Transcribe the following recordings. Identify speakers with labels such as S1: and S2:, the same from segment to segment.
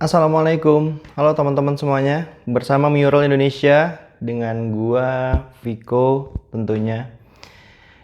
S1: Assalamualaikum, halo teman-teman semuanya. Bersama Mural Indonesia dengan gua Viko tentunya.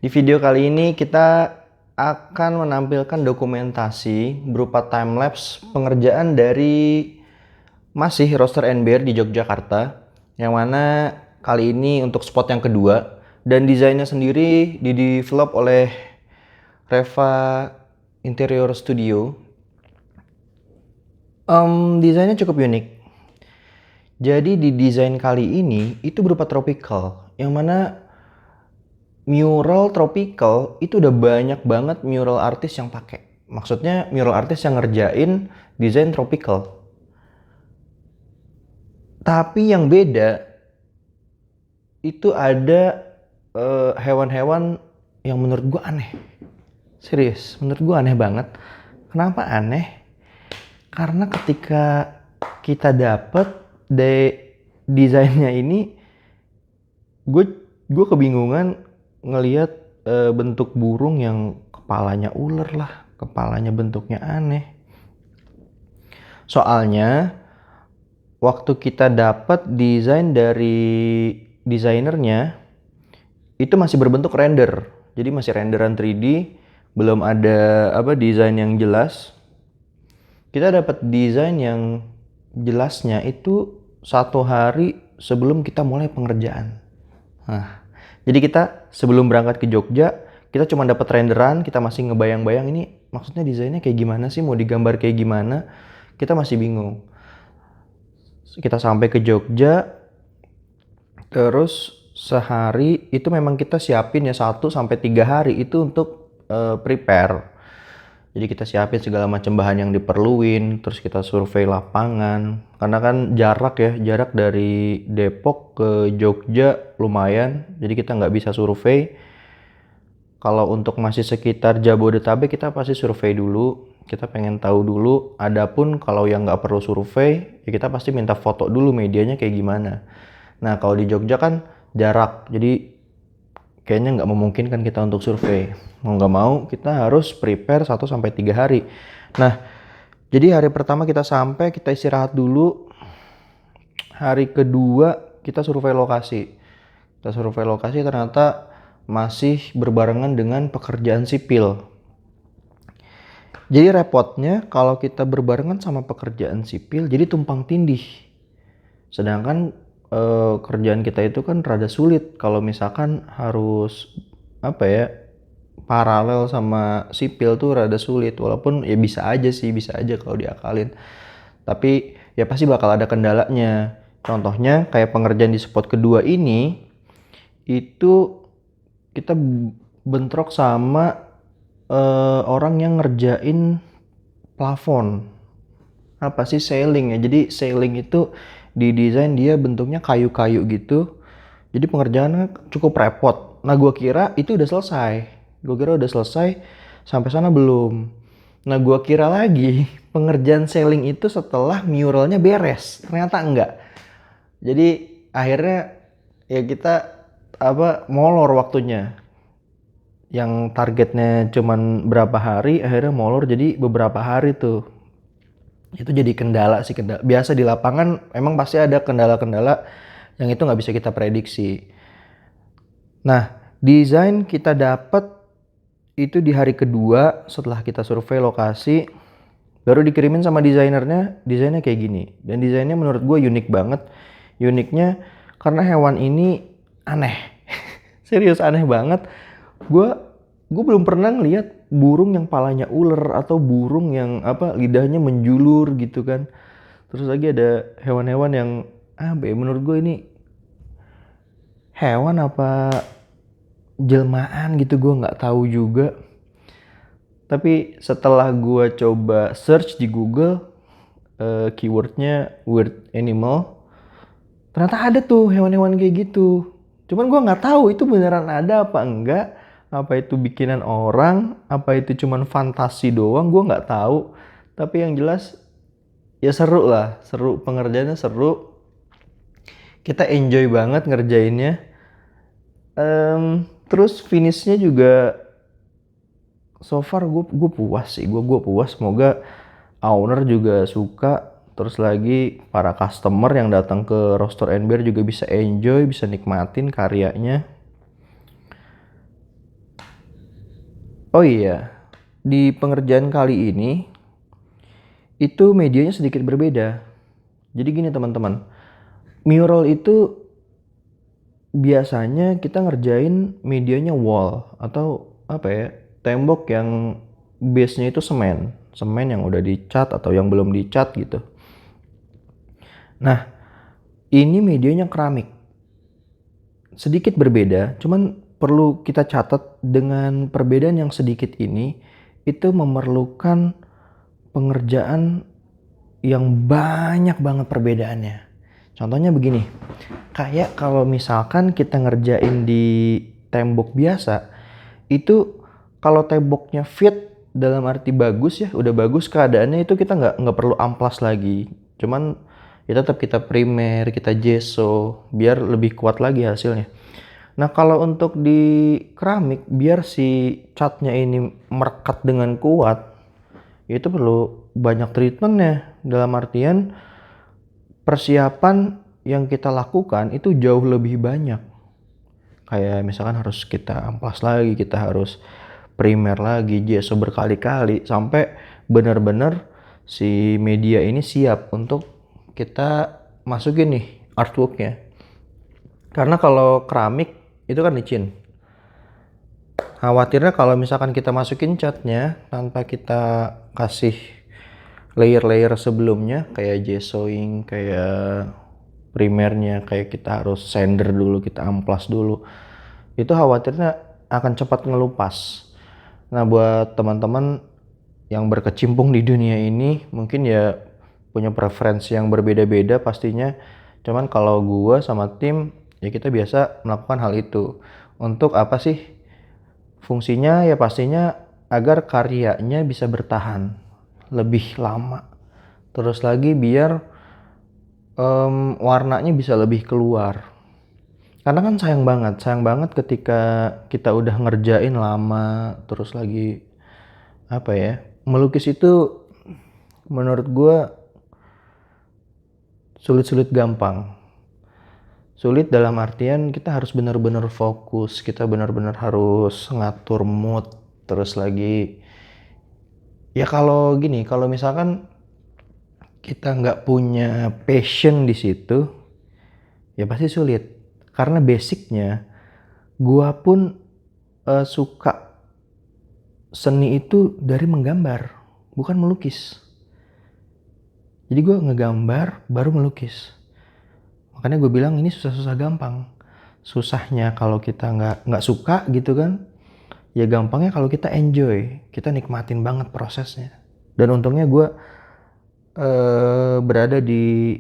S1: Di video kali ini kita akan menampilkan dokumentasi berupa timelapse pengerjaan dari masih roster NBR di Yogyakarta, yang mana kali ini untuk spot yang kedua, dan desainnya sendiri di-develop oleh Reva Interior Studio. Desainnya cukup unik. Jadi di desain kali ini itu berupa tropical, yang mana mural tropical itu udah banyak banget mural artis yang pakai. Maksudnya mural artis yang ngerjain desain tropical. Tapi yang beda itu ada hewan-hewan yang menurut gua aneh. Serius, menurut gua aneh banget. Kenapa aneh? Karena ketika kita dapet desainnya ini, gue kebingungan ngelihat bentuk burung yang kepalanya ular lah, kepalanya bentuknya aneh. Soalnya waktu kita dapat desain dari desainernya itu masih berbentuk render, jadi masih renderan 3D, belum ada desain yang jelas. Kita dapat desain yang jelasnya itu 1 hari sebelum kita mulai pengerjaan. Nah, jadi kita sebelum berangkat ke Jogja, kita cuma dapat renderan, kita masih ngebayang-bayang ini maksudnya desainnya kayak gimana sih, mau digambar kayak gimana, kita masih bingung. Kita sampai ke Jogja, terus sehari itu memang kita siapin ya 1-3 hari itu untuk prepare. Jadi kita siapin segala macam bahan yang diperluin, terus kita survei lapangan. Karena kan jarak dari Depok ke Jogja lumayan, jadi kita nggak bisa survei. Kalau untuk masih sekitar Jabodetabek kita pasti survei dulu, kita pengen tahu dulu. Adapun kalau yang nggak perlu survei, ya kita pasti minta foto dulu medianya kayak gimana. Nah kalau di Jogja kan jarak, jadi kayaknya nggak memungkinkan kita untuk survei. Mau nggak mau kita harus prepare 1-3 hari. Nah, jadi hari pertama kita sampai, kita istirahat dulu. Hari kedua kita survei lokasi. Kita survei lokasi ternyata masih berbarengan dengan pekerjaan sipil. Jadi repotnya kalau kita berbarengan sama pekerjaan sipil, jadi tumpang tindih. Sedangkan kerjaan kita itu kan rada sulit kalau misalkan harus paralel sama sipil tuh rada sulit, walaupun ya bisa aja kalau diakalin, tapi ya pasti bakal ada kendalanya. Contohnya kayak pengerjaan di spot kedua ini, itu kita bentrok sama orang yang ngerjain plafon, ceiling ya. Jadi ceiling itu didesain dia bentuknya kayu-kayu gitu, jadi pengerjaannya cukup repot. Nah gue kira itu udah selesai, sampai sana belum. Nah gue kira lagi pengerjaan ceiling itu setelah muralnya beres, ternyata enggak. Jadi akhirnya ya kita molor waktunya, yang targetnya cuman berapa hari akhirnya molor jadi beberapa hari tuh. Itu jadi kendala sih. Biasa di lapangan emang pasti ada kendala-kendala yang itu nggak bisa kita prediksi. Nah, desain kita dapat itu di hari kedua setelah kita survei lokasi, baru dikirimin sama desainernya. Desainnya kayak gini, dan desainnya menurut gue unik banget. Uniknya karena hewan ini aneh. Serius aneh banget. Gue belum pernah ngeliat burung yang palanya ular atau burung yang lidahnya menjulur gitu kan. Terus lagi ada hewan-hewan yang menurut gue ini hewan apa jelmaan gitu, gue nggak tahu juga. Tapi setelah gue coba search di Google keywordnya weird animal, ternyata ada tuh hewan-hewan kayak gitu. Cuman gue nggak tahu itu beneran ada apa enggak, apa itu bikinan orang, apa itu cuman fantasi doang, gue nggak tahu. Tapi yang jelas ya seru lah, seru, pengerjaannya seru. Kita enjoy banget ngerjainnya. Terus finishnya juga so far gue puas sih, gue puas. Semoga owner juga suka. Terus lagi para customer yang datang ke Roaster and Bear juga bisa enjoy, bisa nikmatin karyanya. Oh iya, di pengerjaan kali ini itu medianya sedikit berbeda. Jadi gini teman-teman, mural itu biasanya kita ngerjain medianya wall atau apa ya, tembok yang base-nya itu semen yang udah dicat atau yang belum dicat gitu. Nah, ini medianya keramik. Sedikit berbeda, cuman perlu kita catat dengan perbedaan yang sedikit ini itu memerlukan pengerjaan yang banyak banget perbedaannya. Contohnya begini, kayak kalau misalkan kita ngerjain di tembok biasa, itu kalau temboknya fit dalam arti bagus ya, udah bagus keadaannya, itu kita nggak perlu amplas lagi. Cuman ya tetap kita primer, kita gesso, biar lebih kuat lagi hasilnya. Nah kalau untuk di keramik, biar si catnya ini merekat dengan kuat, itu perlu banyak treatmentnya. Dalam artian persiapan yang kita lakukan itu jauh lebih banyak. Kayak misalkan harus kita amplas lagi, kita harus primer lagi, gesso berkali-kali sampai benar-benar si media ini siap untuk kita masukin nih artworknya. Karena kalau keramik itu kan licin. Khawatirnya kalau misalkan kita masukin catnya tanpa kita kasih layer-layer sebelumnya kayak gessoing, kayak primernya, kayak kita harus sander dulu, kita amplas dulu, itu khawatirnya akan cepat ngelupas. Nah buat teman-teman yang berkecimpung di dunia ini mungkin ya punya preferensi yang berbeda-beda pastinya. Cuman kalau gua sama tim ya kita biasa melakukan hal itu. Untuk apa sih? Fungsinya ya pastinya agar karyanya bisa bertahan lebih lama. Terus lagi biar warnanya bisa lebih keluar. Karena kan sayang banget ketika kita udah ngerjain lama, terus lagi apa ya, melukis itu menurut gue sulit-sulit gampang. Sulit dalam artian kita harus benar-benar fokus, kita benar-benar harus ngatur mood, terus lagi ya kalau gini, kalau misalkan kita nggak punya passion di situ, ya pasti sulit. Karena basicnya, gua pun suka seni itu dari menggambar, bukan melukis. Jadi gue ngegambar baru melukis. Makanya gue bilang ini susah-susah gampang. Susahnya kalau kita nggak suka gitu kan, ya gampangnya kalau kita enjoy, kita nikmatin banget prosesnya. Dan untungnya gue berada di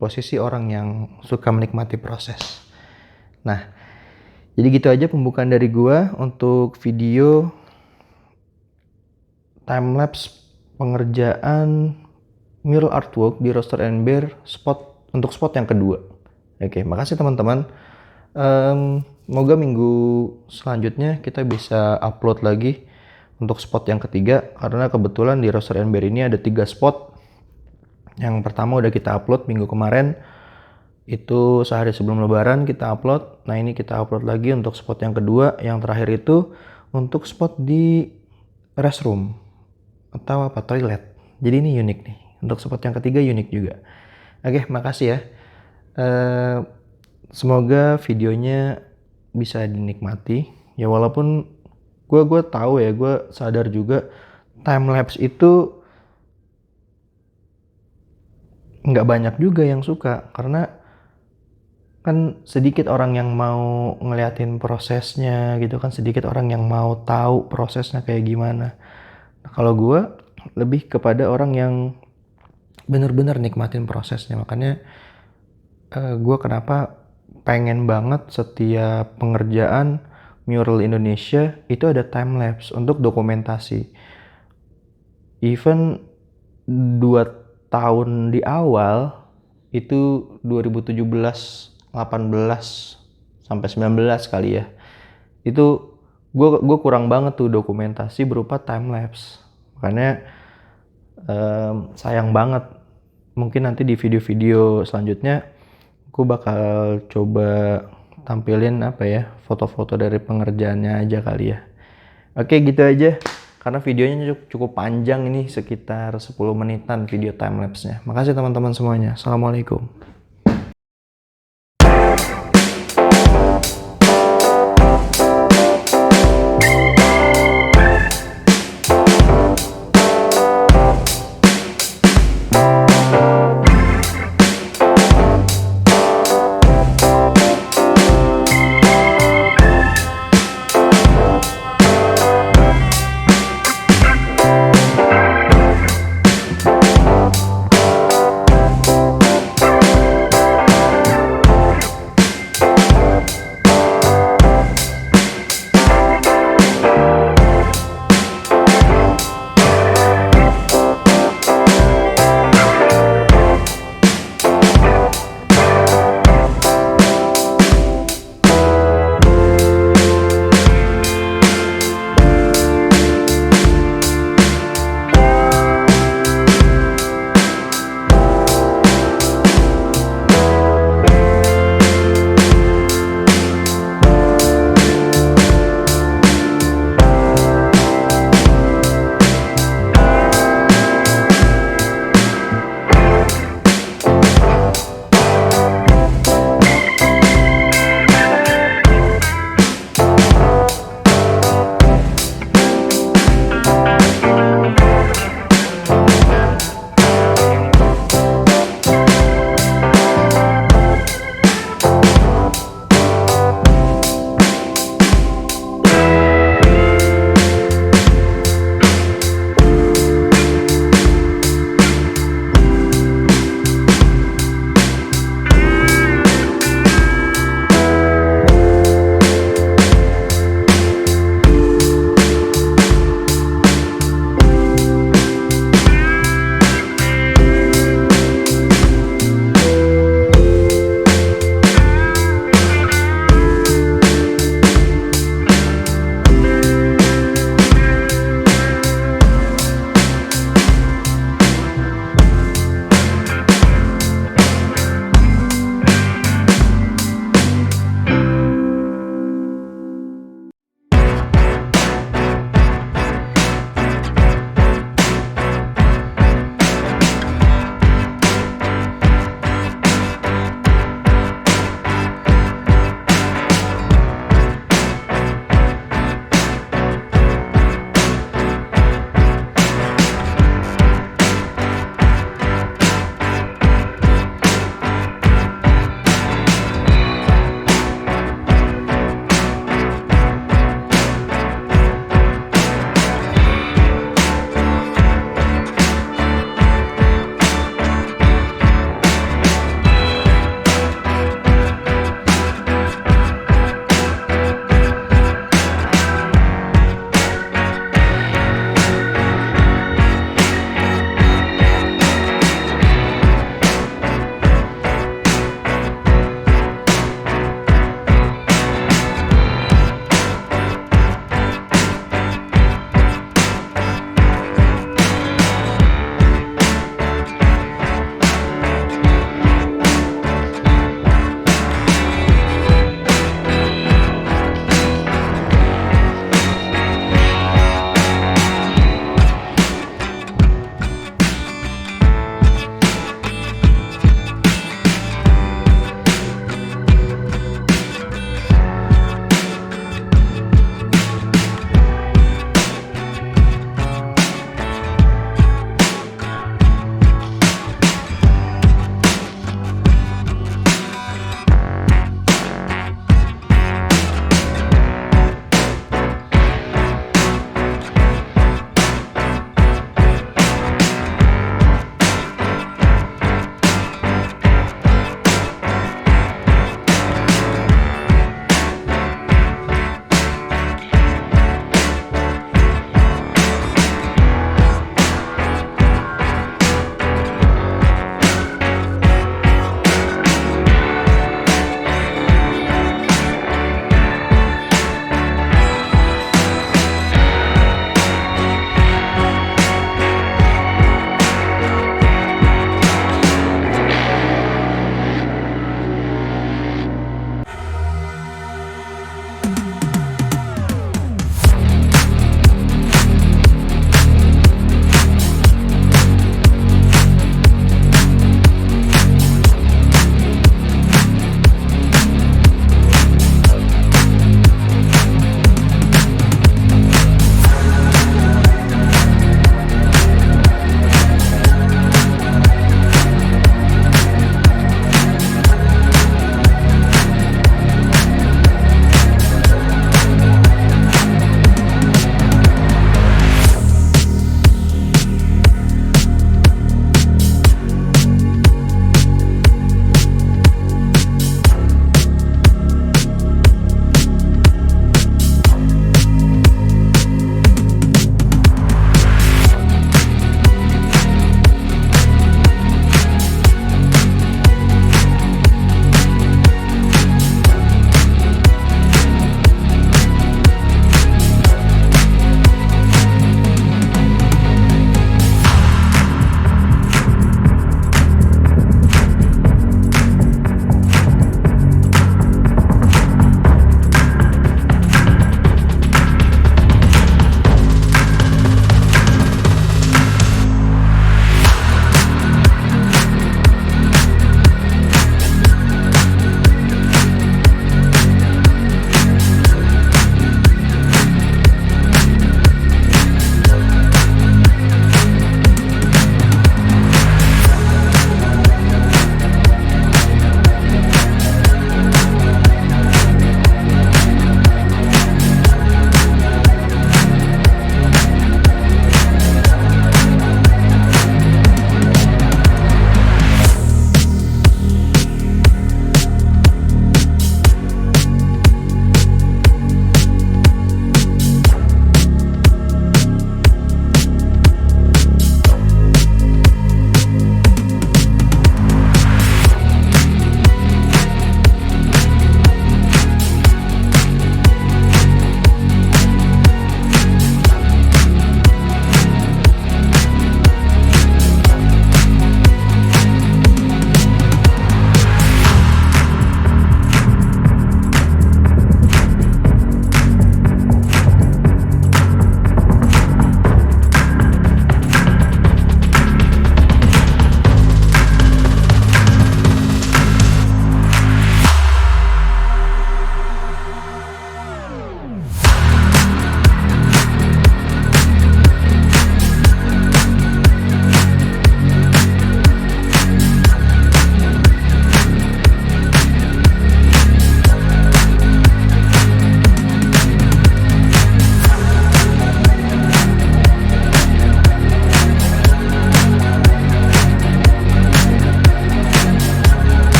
S1: posisi orang yang suka menikmati proses. Nah, jadi gitu aja pembukaan dari gue untuk video timelapse pengerjaan mural artwork di Roaster and Bear untuk spot yang kedua. Oke, makasih teman-teman. Semoga minggu selanjutnya kita bisa upload lagi untuk spot yang ketiga, karena kebetulan di Roaster and Bear ini ada 3 spot. Yang pertama udah kita upload minggu kemarin, itu sehari sebelum lebaran kita upload. Nah ini kita upload lagi untuk spot yang kedua. Yang terakhir itu untuk spot di restroom atau apa, toilet. Jadi ini unik nih. Untuk spot yang ketiga unik juga. Oke, makasih ya. Semoga videonya bisa dinikmati. Ya walaupun gue tahu ya, gue sadar juga timelapse itu nggak banyak juga yang suka, karena kan sedikit orang yang mau ngeliatin prosesnya gitu kan, sedikit orang yang mau tahu prosesnya kayak gimana. Nah, kalau gue lebih kepada orang yang bener-bener nikmatin prosesnya. Makanya gue kenapa pengen banget setiap pengerjaan mural Indonesia itu ada time lapse untuk dokumentasi. Even 2 tahun di awal itu 2017, 18 sampai 19 kali ya. Itu gue kurang banget tuh dokumentasi berupa time lapse. Makanya sayang banget mungkin nanti di video-video selanjutnya aku bakal coba tampilin apa ya, foto-foto dari pengerjaannya aja kali ya. Oke, gitu aja. Karena videonya cukup panjang ini, sekitar 10 menitan video timelapse-nya. Makasih teman-teman semuanya. Assalamualaikum.